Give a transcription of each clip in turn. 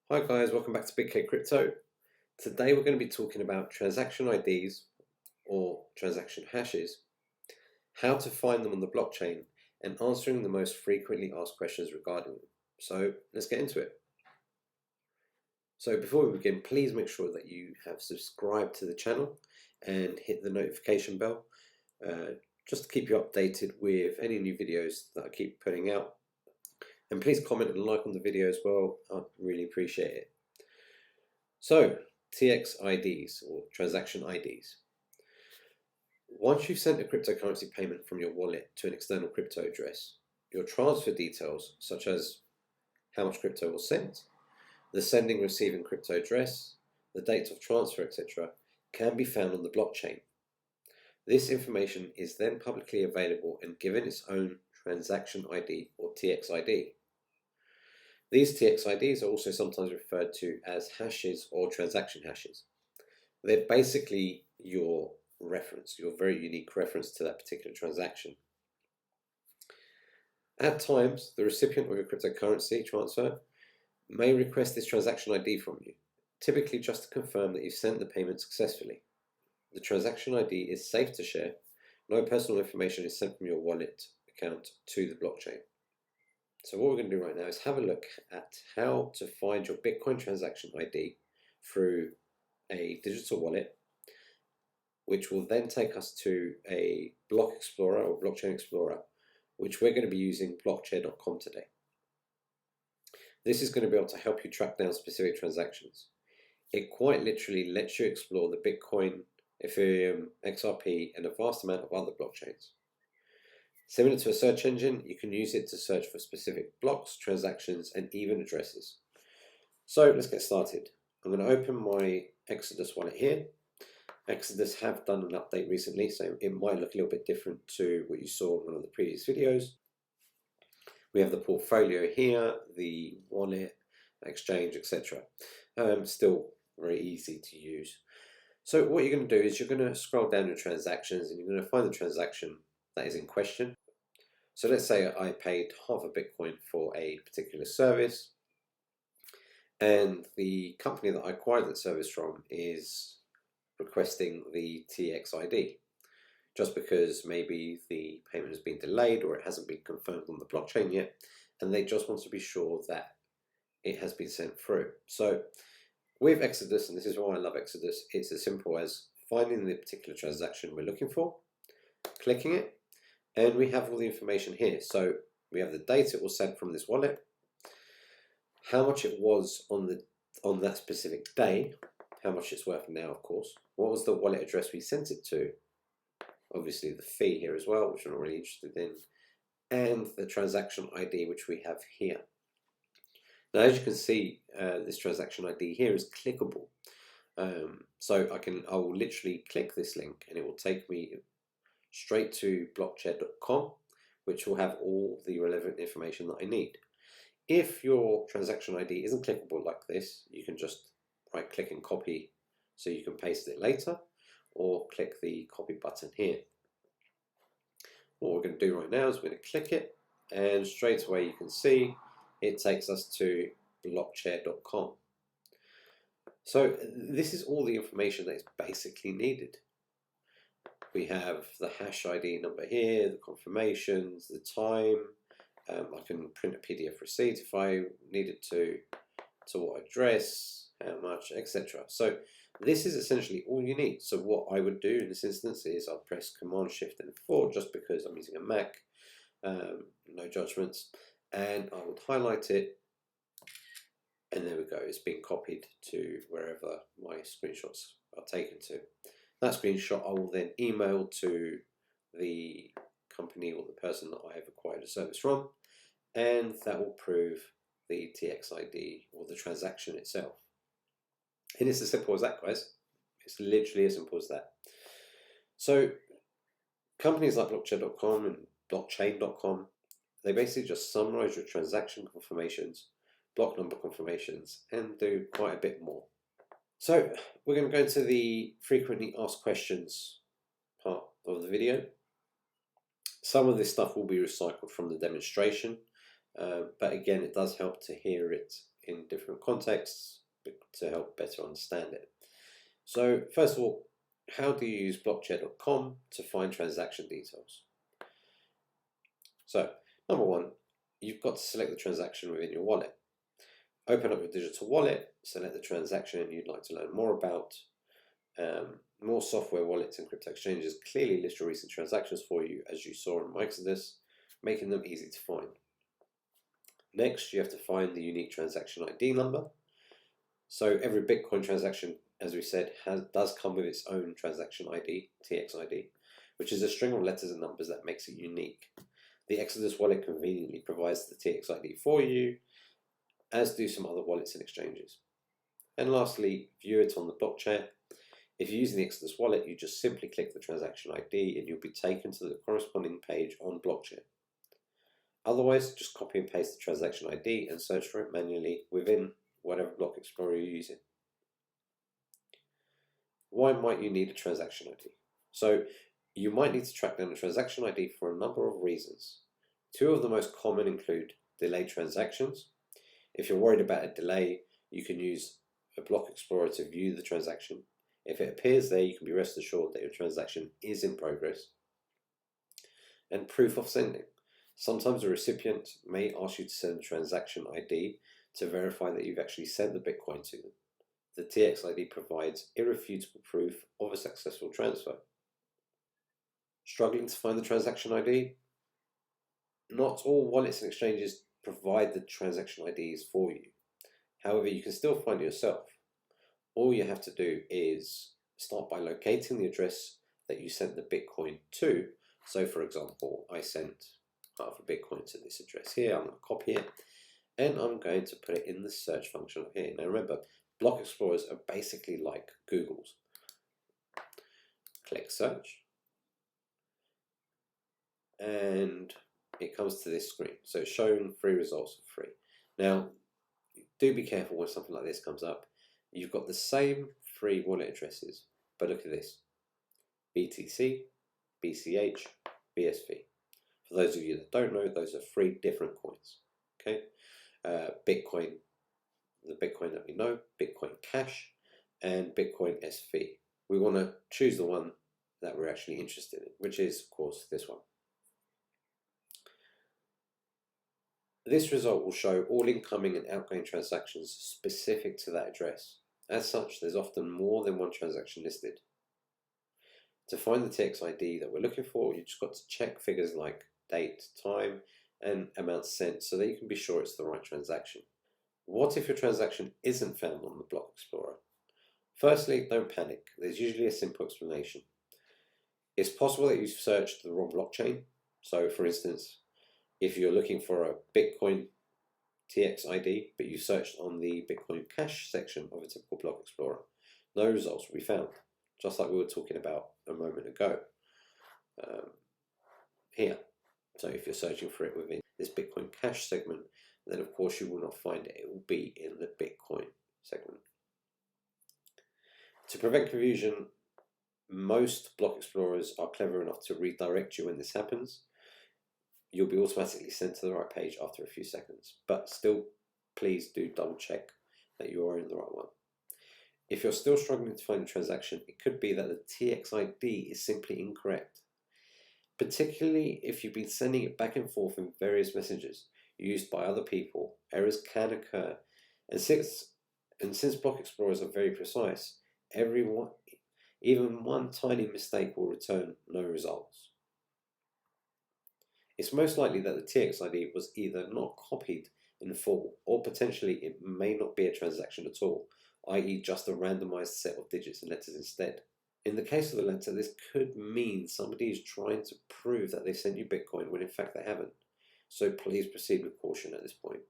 Hi guys, welcome back to Big K Crypto. Today we're going to be talking about transaction IDs or transaction hashes, how to find them on the blockchain, and answering the most frequently asked questions regarding them. So let's get into it. So before we begin, please make sure that you have subscribed to the channel and hit the notification bell just to keep you updated with any new videos that I keep putting out. And please comment and like on the video as well. I'd really appreciate it. So, TxIDs or transaction IDs. Once you've sent a cryptocurrency payment from your wallet to an external crypto address, your transfer details, such as how much crypto was sent, the sending receiving crypto address, the date of transfer, etc., can be found on the blockchain. This information is then publicly available and given its own transaction ID or TxID. These TxIDs are also sometimes referred to as hashes or transaction hashes. They're basically your reference, your very unique reference to that particular transaction. At times, the recipient of your cryptocurrency transfer may request this transaction ID from you, typically just to confirm that you've sent the payment successfully. The transaction ID is safe to share. No personal information is sent from your wallet account to the blockchain. So what we're going to do right now is have a look at how to find your Bitcoin transaction ID through a digital wallet, which will then take us to a block explorer or blockchain explorer, which we're going to be using blockchain.com today. This is going to be able to help you track down specific transactions. It quite literally lets you explore the Bitcoin, Ethereum, XRP, and a vast amount of other blockchains. Similar to a search engine, you can use it to search for specific blocks, transactions, and even addresses. So let's get started. I'm going to open my Exodus wallet here. Exodus have done an update recently, so it might look a little bit different to what you saw in one of the previous videos. We have the portfolio here, the wallet, exchange, etc. Still very easy to use. So what you're going to do is you're going to scroll down your transactions and you're going to find the transaction that is in question. So let's say I paid half a Bitcoin for a particular service, and the company that I acquired that service from is requesting the TxID, just because maybe the payment has been delayed or it hasn't been confirmed on the blockchain yet, and they just want to be sure that it has been sent through. So with Exodus, and this is why I love Exodus, it's as simple as finding the particular transaction we're looking for, clicking it, and we have all the information here. So we have the date it was sent from this wallet, how much it was on that specific day, how much it's worth now, of course, what was the wallet address we sent it to, obviously the fee here as well, which I'm not really interested in, and the transaction ID, which we have here. Now, as you can see, this transaction ID here is clickable. So I will literally click this link and it will take me straight to blockchain.com, which will have all the relevant information that I need. If your transaction ID isn't clickable like this, you can just right click and copy so you can paste it later, or click the copy button here. What we're going to do right now is we're going to click it, and straight away you can see it takes us to blockchain.com. So this is all the information that is basically needed. We have the hash ID number here, the confirmations, the time. I can print a PDF receipt if I needed to what address, how much, etc. So this is essentially all you need. So what I would do in this instance is I'll press Command Shift and 4 just because I'm using a Mac, no judgments, and I would highlight it, and there we go, it's being copied to wherever my screenshots are taken to. That screenshot I will then email to the company or the person that I have acquired a service from, and that will prove the TxID or the transaction itself. And it's as simple as that, guys. It's literally as simple as that. So companies like blockchain.com and blockchain.com, they basically just summarize your transaction confirmations, block number confirmations, and do quite a bit more. So we're going to go into the frequently asked questions part of the video. Some of this stuff will be recycled from the demonstration, but again, it does help to hear it in different contexts to help better understand it. So first of all, how do you use blockchain.com to find transaction details? So number one, you've got to select the transaction within your wallet. Open up your digital wallet, select the transaction you'd like to learn more about. More software wallets and crypto exchanges clearly list your recent transactions for you, as you saw in Exodus, making them easy to find. Next, you have to find the unique transaction ID number. So every Bitcoin transaction, as we said, does come with its own transaction ID, TxID, which is a string of letters and numbers that makes it unique. The Exodus wallet conveniently provides the TxID for you, as do some other wallets and exchanges. And lastly, view it on the blockchain. If you're using the Exodus wallet, you just simply click the transaction ID and you'll be taken to the corresponding page on blockchain. Otherwise, just copy and paste the transaction ID and search for it manually within whatever block explorer you're using. Why might you need a transaction ID? So you might need to track down a transaction ID for a number of reasons. Two of the most common include delayed transactions. If you're worried about a delay, you can use a block explorer to view the transaction. If it appears there, you can be rest assured that your transaction is in progress. And proof of sending. Sometimes a recipient may ask you to send the transaction ID to verify that you've actually sent the Bitcoin to them. The TxID provides irrefutable proof of a successful transfer. Struggling to find the transaction ID? Not all wallets and exchanges provide the transaction IDs for you. However, you can still find it yourself. All you have to do is start by locating the address that you sent the Bitcoin to. So for example, I sent half a Bitcoin to this address here. I'm going to copy it and I'm going to put it in the search function here. Now remember, block explorers are basically like Google's. Click search and it comes to this screen. So it's showing free results for free. Now, do be careful when something like this comes up. You've got the same free wallet addresses, but look at this. BTC, BCH, BSV. For those of you that don't know, those are three different coins. Okay, Bitcoin, the Bitcoin that we know, Bitcoin Cash, and Bitcoin SV. We want to choose the one that we're actually interested in, which is, of course, this one. This result will show all incoming and outgoing transactions specific to that address. As such, there's often more than one transaction listed. To find the TxID that we're looking for, you just got to check figures like date, time, and amount sent so that you can be sure it's the right transaction. What if your transaction isn't found on the Block Explorer? Firstly, don't panic. There's usually a simple explanation. It's possible that you've searched the wrong blockchain. So, for instance, if you're looking for a Bitcoin TxID, but you searched on the Bitcoin Cash section of a typical Block Explorer, no results will be found, just like we were talking about a moment ago here. So if you're searching for it within this Bitcoin Cash segment, then of course you will not find it. It will be in the Bitcoin segment. To prevent confusion, most block explorers are clever enough to redirect you when this happens. You'll be automatically sent to the right page after a few seconds, but still, please do double check that you are in the right one. If you're still struggling to find a transaction, it could be that the TxID is simply incorrect. Particularly if you've been sending it back and forth in various messages used by other people, errors can occur. And since block explorers are very precise, even one tiny mistake will return no results. It's most likely that the TxID was either not copied in full, or potentially it may not be a transaction at all, i.e. just a randomized set of digits and letters instead. In the case of the latter, this could mean somebody is trying to prove that they sent you Bitcoin when in fact they haven't. So please proceed with caution at this point.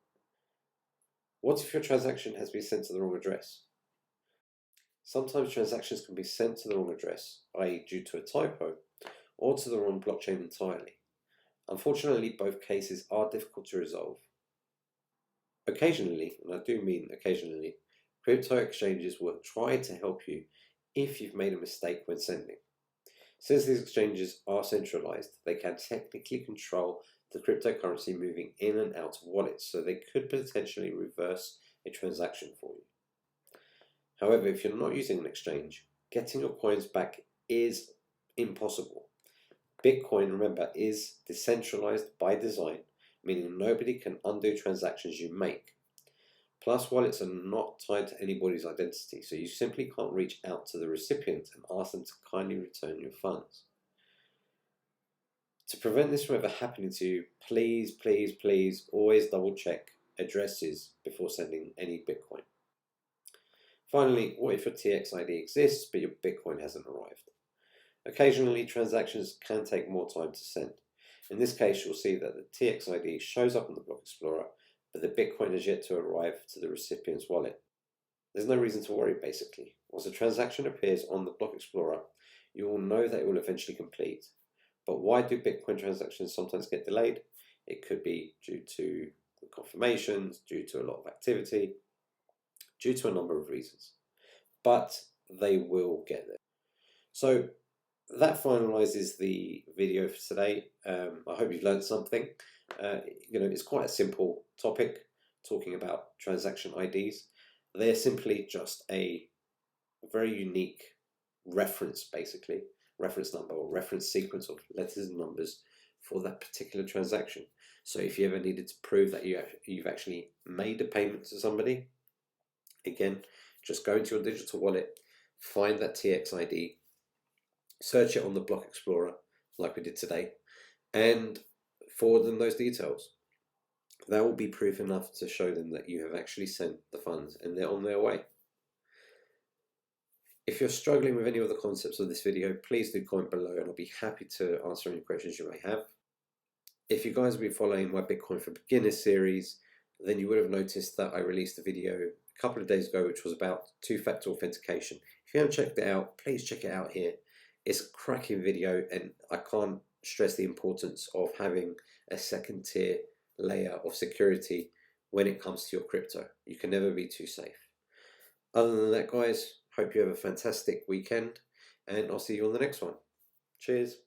What if your transaction has been sent to the wrong address? Sometimes transactions can be sent to the wrong address, i.e. due to a typo, or to the wrong blockchain entirely. Unfortunately, both cases are difficult to resolve. Occasionally, and I do mean occasionally, crypto exchanges will try to help you if you've made a mistake when sending. Since these exchanges are centralized, they can technically control the cryptocurrency moving in and out of wallets, so they could potentially reverse a transaction for you. However, if you're not using an exchange, getting your coins back is impossible. Bitcoin, remember, is decentralized by design, meaning nobody can undo transactions you make. Plus, wallets are not tied to anybody's identity, so you simply can't reach out to the recipient and ask them to kindly return your funds. To prevent this from ever happening to you, please, please, please always double check addresses before sending any Bitcoin. Finally, what if your TxID exists but your Bitcoin hasn't arrived? Occasionally, transactions can take more time to send. In this case, you'll see that the TxID shows up in the Block Explorer, but the Bitcoin has yet to arrive to the recipient's wallet. There's no reason to worry, basically. Once a transaction appears on the Block Explorer, you will know that it will eventually complete. But why do Bitcoin transactions sometimes get delayed? It could be due to confirmations, due to a lot of activity, due to a number of reasons. But they will get there. So that finalizes the video for today. I hope you've learned something. It's quite a simple topic, talking about transaction IDs. They're simply just a very unique reference, basically, reference number or reference sequence of letters and numbers for that particular transaction. So if you ever needed to prove that you've actually made a payment to somebody, again, just go into your digital wallet, find that TxID, search it on the Block Explorer like we did today, and forward them those details. That will be proof enough to show them that you have actually sent the funds and they're on their way. If you're struggling with any of the concepts of this video, please do comment below and I'll be happy to answer any questions you may have. If you guys have been following my Bitcoin for Beginners series, then you would have noticed that I released a video a couple of days ago which was about two-factor authentication. If you haven't checked it out, please check it out here. It's a cracking video and I can't stress the importance of having a second tier layer of security when it comes to your crypto. You can never be too safe. Other than that, guys, hope you have a fantastic weekend and I'll see you on the next one. Cheers.